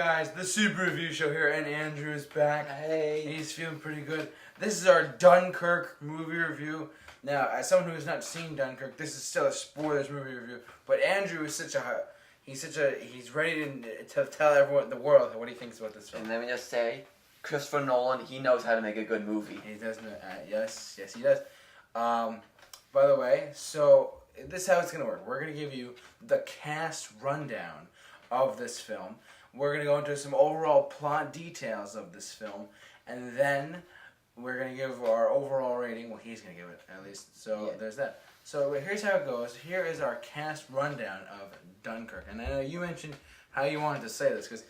guys, the Super Review Show here, and Andrew is back. Hey. He's feeling pretty good. This is our Dunkirk movie review. Now, as someone who has not seen Dunkirk, this is still a spoilers movie review. But Andrew is he's ready to tell everyone, the world, what he thinks about this film. And let me just say, Christopher Nolan, he knows how to make a good movie. He does know. Yes, he does. By the way, so this is how it's gonna work. We're gonna give you the cast rundown of this film. We're going to go into some overall plot details of this film, and then we're going to give our overall rating. Well, he's going to give it, at least. So There's that. So here's how it goes. Here is our cast rundown of Dunkirk. And I know you mentioned how you wanted to say this. Because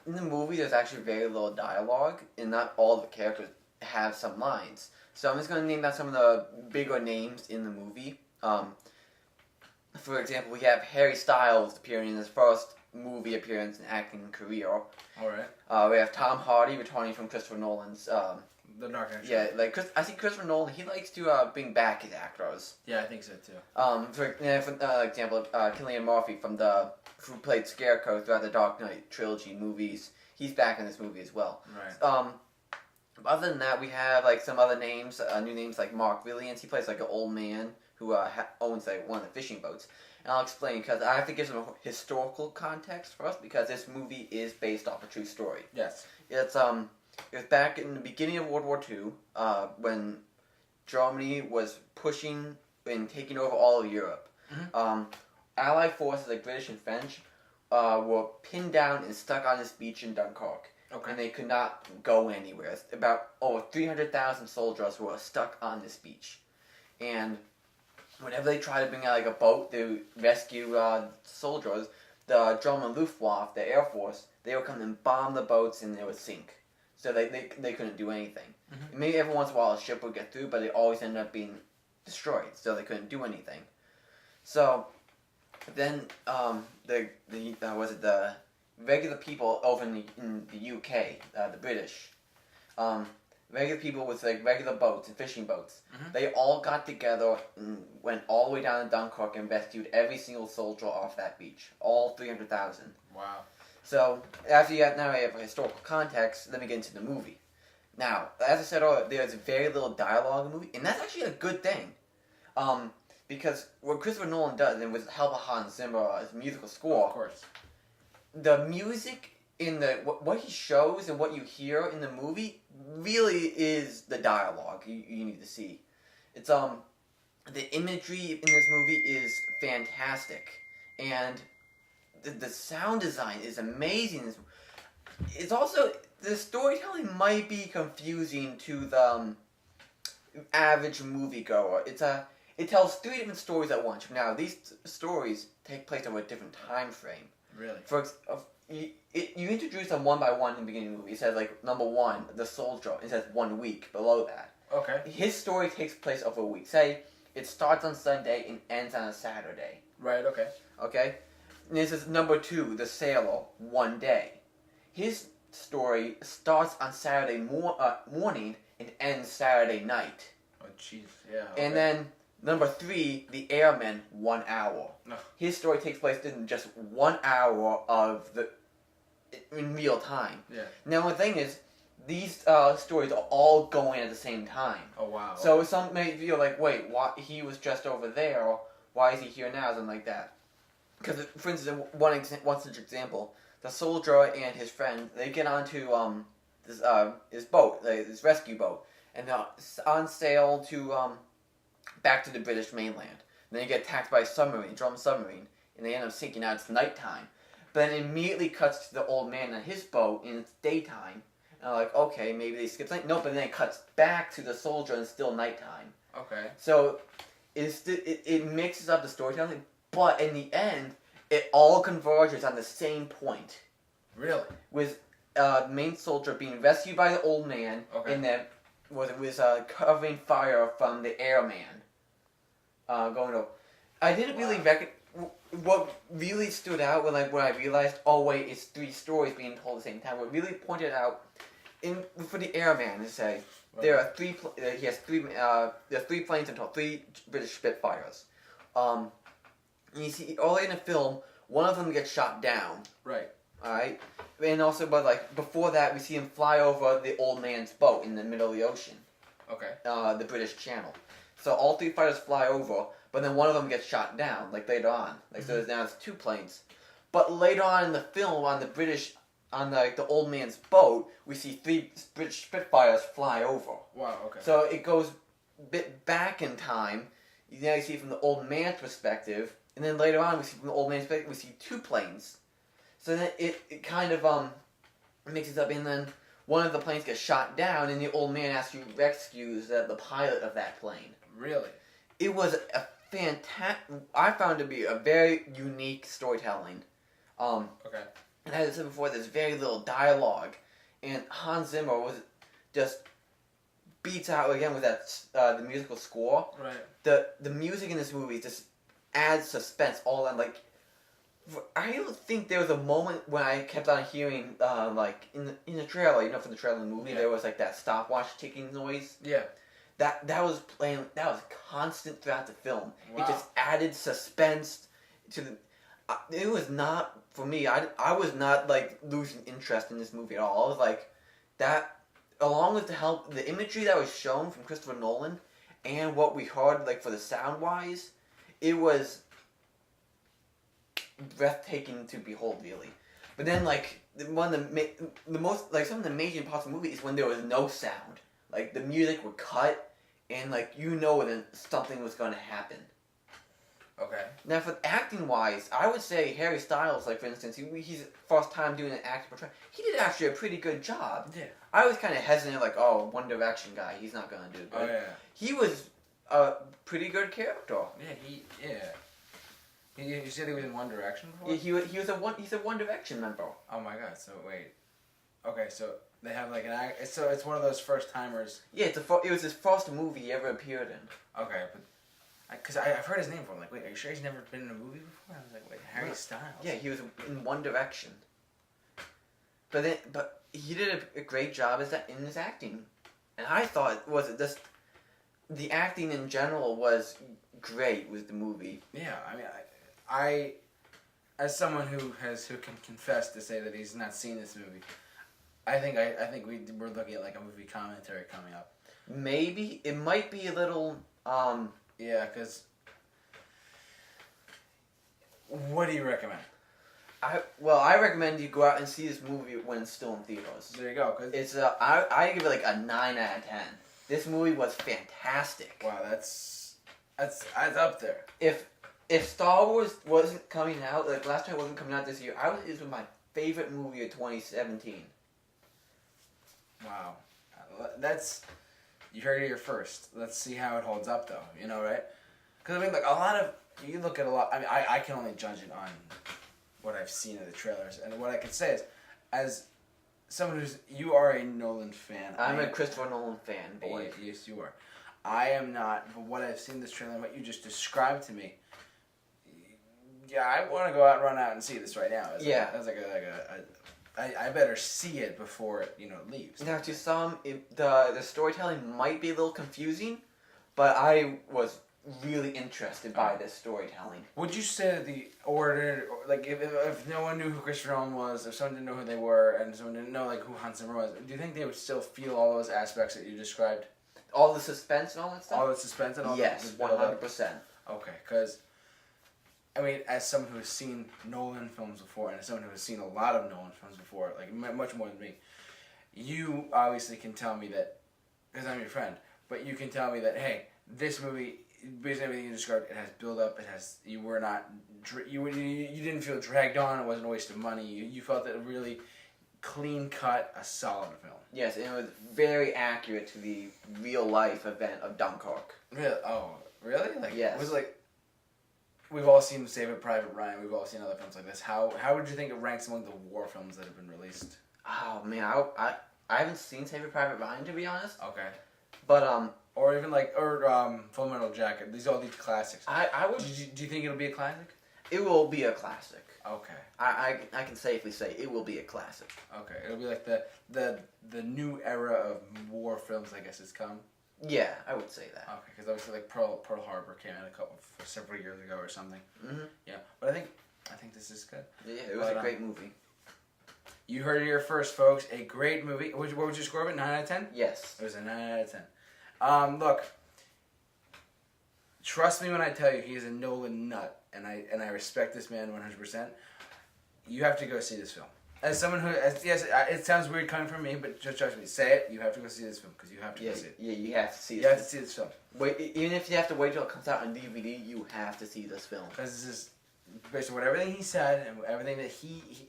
in the movie there's actually very little dialogue, and not all the characters have some lines. So I'm just going to name out some of the bigger names in the movie. For example, we have Harry Styles appearing in his first movie appearance and acting career. Alright. We have Tom Hardy returning from Christopher Nolan's... The Dark Knight. Yeah, I think Christopher Nolan, he likes to bring back his actors. Yeah, I think so too. For example, Cillian Murphy who played Scarecrow throughout the Dark Knight trilogy movies, he's back in this movie as well. Right. Other than that, we have some other names, new names like Mark Williams. He plays an old man who owns one of the fishing boats. And I'll explain, because I have to give some historical context for us, because this movie is based off a true story. Yes. It was back in the beginning of World War II, when Germany was pushing and taking over all of Europe. Mm-hmm. Allied forces like British and French were pinned down and stuck on this beach in Dunkirk. Okay. And they could not go anywhere. About over 300,000 soldiers were stuck on this beach. And whenever they tried to bring out a boat to rescue soldiers, the German Luftwaffe, the Air Force, they would come and bomb the boats and they would sink. So they couldn't do anything. Mm-hmm. Maybe every once in a while a ship would get through, but it always ended up being destroyed, so they couldn't do anything. So then the regular people over in the UK, the British, regular people with regular boats and fishing boats, mm-hmm. They all got together and went all the way down to Dunkirk and rescued every single soldier off that beach. All 300,000. Wow. So, after you have a historical context, let me get into the movie. Now, as I said earlier, there's very little dialogue in the movie, and that's actually a good thing. Because what Christopher Nolan does, and with the help of Hans Zimmer, his musical score, of course, the music in what he shows and what you hear in the movie really is the dialogue you need to see. It's the imagery in this movie is fantastic, and the sound design is amazing. It's also, the storytelling might be confusing to the average moviegoer. It tells three different stories at once. Now, these stories take place over a different time frame. Really? You introduce them one by one in the beginning of the movie. It says, number one, the soldier. It says 1 week below that. Okay. His story takes place over a week. Say, it starts on Sunday and ends on a Saturday. Right, okay. Okay? And this is number two, the sailor, 1 day. His story starts on Saturday morning and ends Saturday night. Oh, jeez, yeah. Okay. And then number three, the airman, 1 hour. No. His story takes place in just 1 hour in real time. Yeah. Now the thing is, these stories are all going at the same time. Oh wow. So some may feel wait, why he was just over there, or why is he here now? Something like that. Because, for instance, one such example, the soldier and his friend, they get onto his boat, this rescue boat, and they're on sail to back to the British mainland. And then they get attacked by a German submarine, and they end up sinking out. It's nighttime. But then it immediately cuts to the old man on his boat, and it's daytime. And I'm okay, maybe they skipped night. No, but then it cuts back to the soldier, and it's still nighttime. Okay. So it mixes up the storytelling, but in the end, it all converges on the same point. Really? With the main soldier being rescued by the old man, okay. And then was covering fire from the airman. Going over. I didn't really what really stood out when I realized, oh wait, it's three stories being told at the same time. What really pointed out for the airman to say, right. There are three planes in total, 3 British Spitfires. And you see early in the film, one of them gets shot down. Right. Alright? And also, but like, before that, we see him fly over the old man's boat in the middle of the ocean. Okay. The British Channel. So all three fighters fly over, but then one of them gets shot down, like later on. Like, so now it's two planes. But later on in the film, on the old man's boat, we see three British Spitfires fly over. Wow, okay. So it goes a bit back in time. Now you see from the old man's perspective, and then later on we see from the old man's perspective, we see two planes. So then it kind of mixes up, and then one of the planes gets shot down, and the old man actually rescues the pilot of that plane. Really? It was a fantastic. I found it to be a very unique storytelling. Okay. And as I said before, there's very little dialogue, and Hans Zimmer just beats out again with that the musical score. Right. The music in this movie just adds suspense all on. Like, I don't think there was a moment when I kept on hearing like in the trailer, you know, from the trailer of the movie, there was like that stopwatch ticking noise. Yeah. That was playing. That was constant throughout the film. Wow. It just added suspense to the. It was not for me. I was not like losing interest in this movie at all. I was like that, along with the imagery that was shown from Christopher Nolan, and what we heard like for the sound wise, it was breathtaking to behold, really. But then like one of the most like some of the major parts of the movie is when there was no sound. Like the music would cut, and like then something was going to happen. Okay. Now, for acting wise, I would say Harry Styles, like for instance, he's first time doing an acting portrayal. He did actually a pretty good job. Yeah. I was kind of hesitant, like, oh, One Direction guy, he's not gonna do good. Oh yeah. He was a pretty good character. You said he was in One Direction before? Yeah, he's a One Direction member. Oh my god! So wait. Okay, so they have like so it's one of those first timers. Yeah, it was his first movie he ever appeared in. Okay, but. Because I've heard his name before. I'm like, wait, are you sure he's never been in a movie before? I was like, wait, Harry Styles. Yeah, he was in One Direction. But he did a great job in his acting, and I thought the acting in general was great with the movie. Yeah, I mean, I as someone who can confess to say that he's not seen this movie, I think we're looking at like a movie commentary coming up. Maybe it might be a little. Yeah, because... What do you recommend? I recommend you go out and see this movie when it's still in theaters. There you go. Cause it's I give it like a 9 out of 10. This movie was fantastic. Wow, that's up there. If Star Wars wasn't coming out, like last time it wasn't coming out this year, this was my favorite movie of 2017. Wow, that's... You heard it here first. Let's see how it holds up, though. You know, right? Because, I mean, like, you look at a lot... I mean, I can only judge it on what I've seen of the trailers. And what I can say is, as someone you are a Nolan fan. I'm a Christopher Nolan fan, boy. Yes, you are. I am not, but what I've seen this trailer and what you just described to me, yeah, I want to go out and run out and see this right now. I better see it before it leaves. Now, to some, the storytelling might be a little confusing, but I was really interested by this storytelling. Would you say that the order, like, if no one knew who Christopher Nolan was, if someone didn't know who they were, and someone didn't know like who Hans Zimmer was, do you think they would still feel all those aspects that you described? All the suspense and all that stuff? All the suspense and all that? Yes, 100%. Okay, because... I mean, as someone who has seen Nolan films before, and as someone who has seen a lot of Nolan films before, like much more than me, you obviously can tell me that, because I'm your friend, but you can tell me that, hey, this movie, based on everything you described, it has build up, you didn't feel dragged on, it wasn't a waste of money, you felt that it really clean cut, a solid film. Yes, and it was very accurate to the real life event of Dunkirk. Really? Oh, really? Like, yes. Was it like... We've all seen Saving Private Ryan. We've all seen other films like this. How would you think it ranks among the war films that have been released? Oh man, I haven't seen Saving Private Ryan, to be honest. Okay. But or even like Full Metal Jacket. These classics. I would. Do you think it'll be a classic? It will be a classic. Okay. I can safely say it will be a classic. Okay, it'll be like the new era of war films, I guess, has come. Yeah, I would say that. Okay, because obviously like Pearl Harbor came out several years ago or something. Mm-hmm. Yeah, but I think this is good. Yeah, it was a great movie. You heard it here first, folks. A great movie. What would you score of it? 9 out of 10? Yes. It was a 9 out of 10. Look, trust me when I tell you he is a Nolan nut, and I respect this man 100%. You have to go see this film. As someone who, yes, it sounds weird coming from me, but just trust me. Say it. You have to go see this film because you have to go see it. Yeah, you have to see it. You have to see this film. Wait, even if you have to wait till it comes out on DVD, you have to see this film. Because this is based on everything he said and everything that he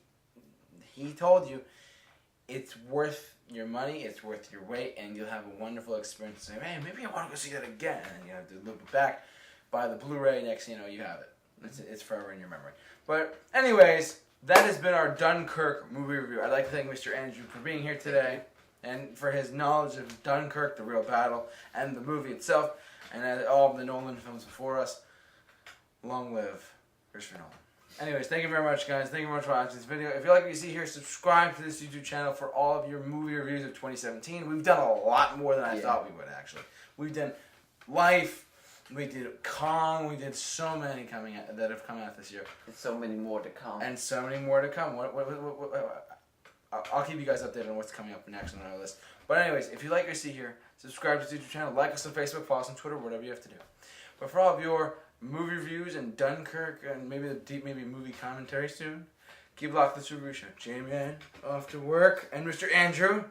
told you. It's worth your money. It's worth your wait, and you'll have a wonderful experience. Say, hey, maybe I want to go see that again, and you have to look back, buy the Blu-ray. Next, you know, you have it. It's forever in your memory. But anyways. That has been our Dunkirk movie review. I'd like to thank Mr. Andrew for being here today and for his knowledge of Dunkirk, the real battle, and the movie itself, and all of the Nolan films before us. Long live Christopher Nolan. Anyways, thank you very much, guys. Thank you very much for watching this video. If you like what you see here, subscribe to this YouTube channel for all of your movie reviews of 2017. We've done a lot more than I thought we would, actually. We've done Life. We did Kong. We did so many that have come out this year. And so many more to come. And so many more to come. I'll keep you guys updated on what's coming up next on our list. But anyways, if you like what you see here, subscribe to the YouTube channel, like us on Facebook, follow us on Twitter, whatever you have to do. But for all of your movie reviews and Dunkirk and maybe movie commentary soon, keep locked to the Super Review Show. Jamie off to work, and Mr. Andrew.